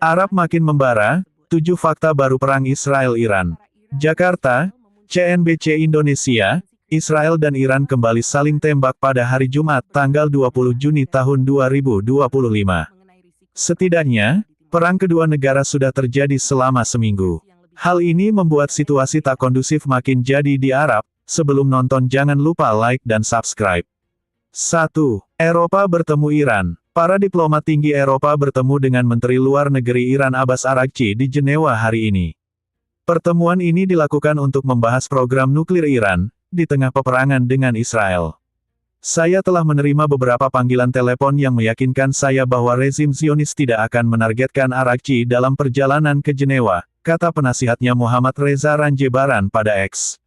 Arab makin membara, 7 fakta baru perang Israel-Iran. Jakarta, CNBC Indonesia, Israel dan Iran kembali saling tembak pada hari Jumat, tanggal 20 Juni tahun 2025. Setidaknya, perang kedua negara sudah terjadi selama seminggu. Hal ini membuat situasi tak kondusif makin jadi di Arab. Sebelum nonton jangan lupa like dan subscribe. 1. Eropa bertemu Iran. Para diplomat tinggi Eropa bertemu dengan Menteri Luar Negeri Iran Abbas Araghchi di Jenewa hari ini. Pertemuan ini dilakukan untuk membahas program nuklir Iran, di tengah peperangan dengan Israel. Saya telah menerima beberapa panggilan telepon yang meyakinkan saya bahwa rezim Zionis tidak akan menargetkan Araghchi dalam perjalanan ke Jenewa, kata penasihatnya Muhammad Reza Ranjebaran pada X.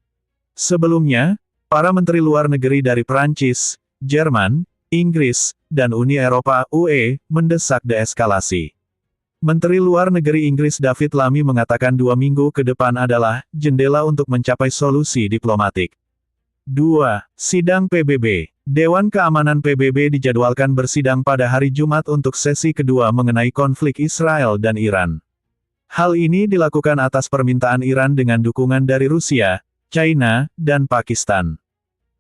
Sebelumnya, para menteri luar negeri dari Prancis, Jerman, Inggris, dan Uni Eropa (UE) mendesak deeskalasi. Menteri Luar Negeri Inggris David Lammy mengatakan 2 minggu ke depan adalah jendela untuk mencapai solusi diplomatik. 2. Sidang PBB. Dewan Keamanan PBB dijadwalkan bersidang pada hari Jumat untuk sesi kedua mengenai konflik Israel dan Iran. Hal ini dilakukan atas permintaan Iran dengan dukungan dari Rusia, China, dan Pakistan.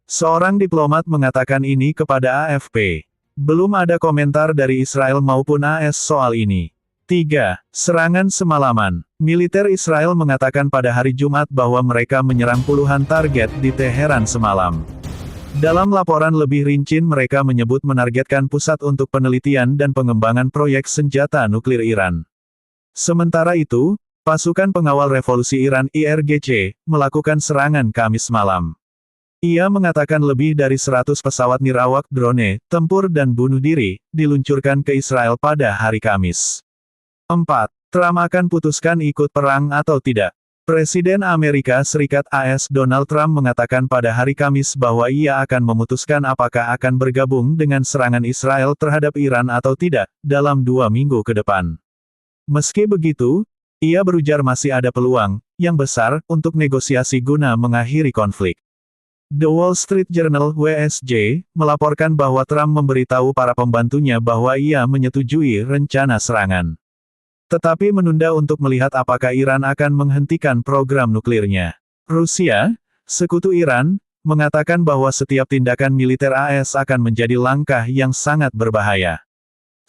Seorang diplomat mengatakan ini kepada AFP. Belum ada komentar dari Israel maupun AS soal ini. 3. Serangan semalaman. Militer Israel mengatakan pada hari Jumat bahwa mereka menyerang puluhan target di Teheran semalam. Dalam laporan lebih rinci mereka menyebut menargetkan pusat untuk penelitian dan pengembangan proyek senjata nuklir Iran. Sementara itu, pasukan pengawal revolusi Iran IRGC melakukan serangan Kamis malam. Ia mengatakan lebih dari 100 pesawat nirawak drone, tempur dan bunuh diri, diluncurkan ke Israel pada hari Kamis. 4. Trump akan putuskan ikut perang atau tidak. Presiden Amerika Serikat AS Donald Trump mengatakan pada hari Kamis bahwa ia akan memutuskan apakah akan bergabung dengan serangan Israel terhadap Iran atau tidak, dalam 2 minggu ke depan. Meski begitu, ia berujar masih ada peluang yang besar untuk negosiasi guna mengakhiri konflik. The Wall Street Journal (WSJ) melaporkan bahwa Trump memberitahu para pembantunya bahwa ia menyetujui rencana serangan. Tetapi menunda untuk melihat apakah Iran akan menghentikan program nuklirnya. Rusia, sekutu Iran, mengatakan bahwa setiap tindakan militer AS akan menjadi langkah yang sangat berbahaya.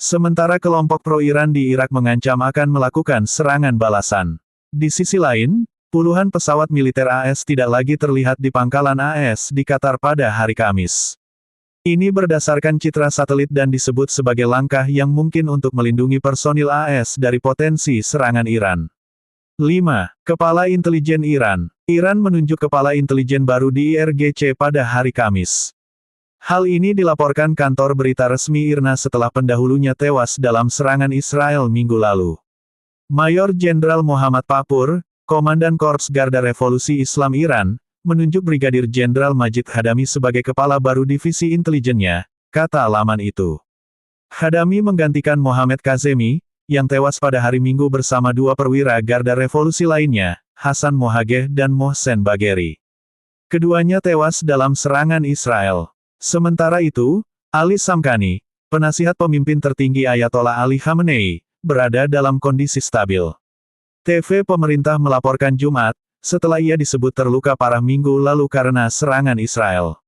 Sementara kelompok pro-Iran di Irak mengancam akan melakukan serangan balasan. Di sisi lain, puluhan pesawat militer AS tidak lagi terlihat di pangkalan AS di Qatar pada hari Kamis. Ini berdasarkan citra satelit dan disebut sebagai langkah yang mungkin untuk melindungi personil AS dari potensi serangan Iran. 5. Kepala Intelijen Iran. Iran menunjuk kepala intelijen baru di IRGC pada hari Kamis. Hal ini dilaporkan kantor berita resmi IRNA setelah pendahulunya tewas dalam serangan Israel minggu lalu. Mayor Jenderal Muhammad Papur, Komandan Korps Garda Revolusi Islam Iran, menunjuk Brigadir Jenderal Majid Hadami sebagai kepala baru divisi intelijennya, kata laman itu. Hadami menggantikan Mohammad Kazemi, yang tewas pada hari Minggu bersama 2 perwira Garda Revolusi lainnya, Hasan Mohageh dan Mohsen Bagheri. Keduanya tewas dalam serangan Israel. Sementara itu, Ali Samkani, penasihat pemimpin tertinggi Ayatollah Ali Khamenei, berada dalam kondisi stabil. TV pemerintah melaporkan Jumat, setelah ia disebut terluka parah minggu lalu karena serangan Israel.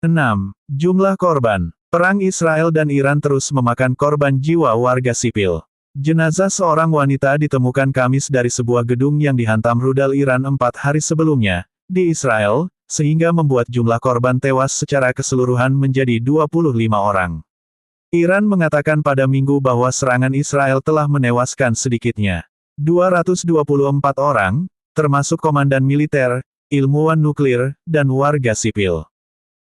6. Jumlah korban. Perang Israel dan Iran terus memakan korban jiwa warga sipil. Jenazah seorang wanita ditemukan Kamis dari sebuah gedung yang dihantam rudal Iran 4 hari sebelumnya, di Israel, sehingga membuat jumlah korban tewas secara keseluruhan menjadi 25 orang. Iran mengatakan pada Minggu bahwa serangan Israel telah menewaskan sedikitnya 224 orang, termasuk komandan militer, ilmuwan nuklir, dan warga sipil.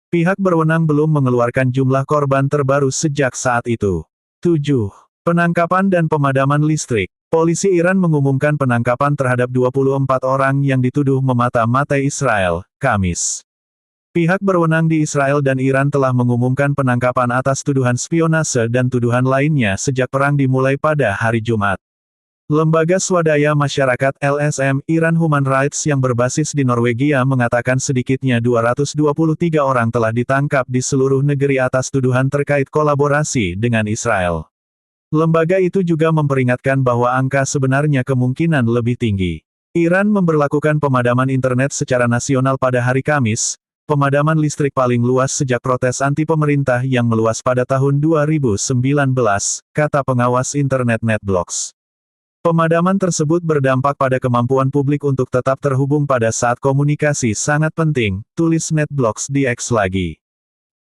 Pihak berwenang belum mengeluarkan jumlah korban terbaru sejak saat itu. 7. Penangkapan dan pemadaman listrik. Polisi Iran mengumumkan penangkapan terhadap 24 orang yang dituduh memata-matai Israel, Kamis. Pihak berwenang di Israel dan Iran telah mengumumkan penangkapan atas tuduhan spionase dan tuduhan lainnya sejak perang dimulai pada hari Jumat. Lembaga Swadaya Masyarakat LSM Iran Human Rights yang berbasis di Norwegia mengatakan sedikitnya 223 orang telah ditangkap di seluruh negeri atas tuduhan terkait kolaborasi dengan Israel. Lembaga itu juga memperingatkan bahwa angka sebenarnya kemungkinan lebih tinggi. Iran memberlakukan pemadaman internet secara nasional pada hari Kamis, pemadaman listrik paling luas sejak protes anti pemerintah yang meluas pada tahun 2019, kata pengawas internet NetBlocks. Pemadaman tersebut berdampak pada kemampuan publik untuk tetap terhubung pada saat komunikasi sangat penting, tulis NetBlocks di X lagi.